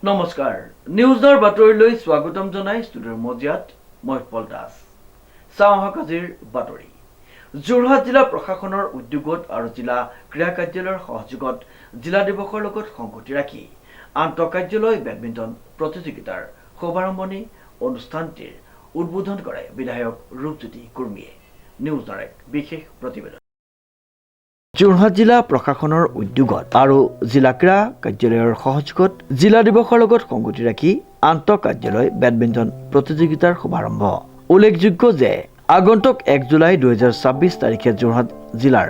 নমস্কাৰ নিউজৰ বাতৰিলৈ স্বাগতম জনাই ষ্টুডিঅ'ৰ মজিয়াত মই উৎপল দাস চাওঁহক আজিৰ বাতৰি যোৰহাট জিলা প্ৰশাসনৰ উদ্যোগত আৰু জিলা ক্ৰীড়া কাৰ্যালয়ৰ সহযোগত জিলা দিৱসৰ লগত সংগতি ৰাখি আন্তঃকাৰ্যালয় বেডমিণ্টন প্ৰতিযোগিতাৰ শুভাৰম্ভণি অনুষ্ঠানটিৰ উদ্বোধন কৰে বিধায়ক ৰূপজ্যোতি কুৰ্মীয়ে নিউজৰ এক বিশেষ প্ৰতিবেদন যোৰহাট জিলা প্ৰশাসনৰ উদ্যোগত আৰু জিলা ক্ৰীড়া কাৰ্যালয়ৰ সহযোগত জিলা দিৱসৰ লগত সংগতি ৰাখি আন্তঃকাৰ্যালয় বেডমিণ্টন প্ৰতিযোগিতাৰ শুভাৰম্ভ উল্লেখযোগ্য যে আগন্তুক 1 জুলাই 2026 তাৰিখে যোৰহাট জিলাৰ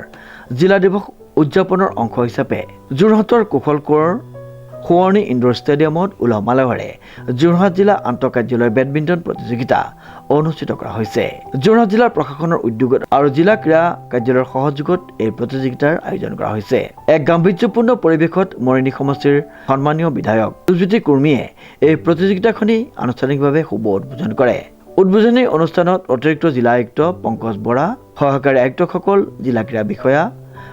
জিলা দিৱস উদযাপনৰ অংশ হিচাপে যোৰহাটৰ কুশল কোঁৱৰ সোঁৱৰণী ইনডোৰ ষ্টেডিয়ামত উলহ মালহেৰে যোৰহাট জিলা আন্তঃকাৰ্যালয় বেডমিণ্টন প্ৰতিযোগিতা অনুষ্ঠিত কৰা হৈছে যোৰহাট জিলাৰ প্ৰশাসনৰ উদ্যোগত আৰু জিলা ক্ৰীড়া কাৰ্যালয়ৰ সহযোগত এই প্ৰতিযোগিতাৰ আয়োজন কৰা হৈছে এক গাম্ভীৰ্যপূৰ্ণ পৰিৱেশত মৰিনী সমষ্টিৰ সন্মানীয় বিধায়ক ৰূপজ্যোতি কুৰ্মীয়ে এই প্ৰতিযোগিতাখনি আনুষ্ঠানিকভাৱে শুভ উদ্বোধন কৰে উদ্বোধনী অনুষ্ঠানত অতিৰিক্ত জিলা আয়ুক্ত পংকজ বৰা সহকাৰী আয়ুক্তসকল জিলা ক্ৰীড়া বিষয়া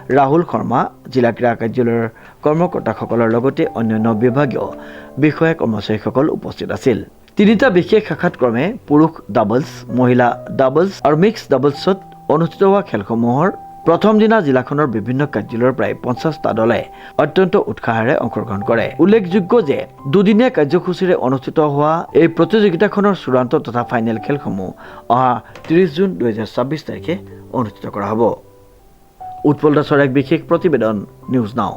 ৰাহুল শৰ্মা জিলা ক্ৰীড়া কাৰ্যালয়ৰ কৰ্মকৰ্তাসকলৰ লগতে অন্যান্য বিভাগীয় বিষয়া কৰ্মচাৰীসকল উপস্থিত আছিল তিনিটা বিশেষ শাখাত ক্ৰমে পুৰুষ ডাবলছ মহিলা ডাবলছ আৰু মিক্স ডাবলছত অনুষ্ঠিত হোৱা খেলসমূহৰ প্ৰথম দিনা জিলাখনৰ বিভিন্ন কাৰ্যালয়ৰ প্ৰায় 50টা দলে অত্যন্ত উৎসাহেৰে অংশগ্ৰহণ কৰে উল্লেখযোগ্য যে দুদিনীয়া কাৰ্যসূচীৰে অনুষ্ঠিত হোৱা এই প্ৰতিযোগিতাখনৰ চূড়ান্ত তথা ফাইনেল খেলসমূহ অহা 30 জুন 2026 তাৰিখে অনুষ্ঠিত কৰা হ'ব উৎপল দাসৰ এক বিশেষ প্ৰতিবেদন নিউজ নাও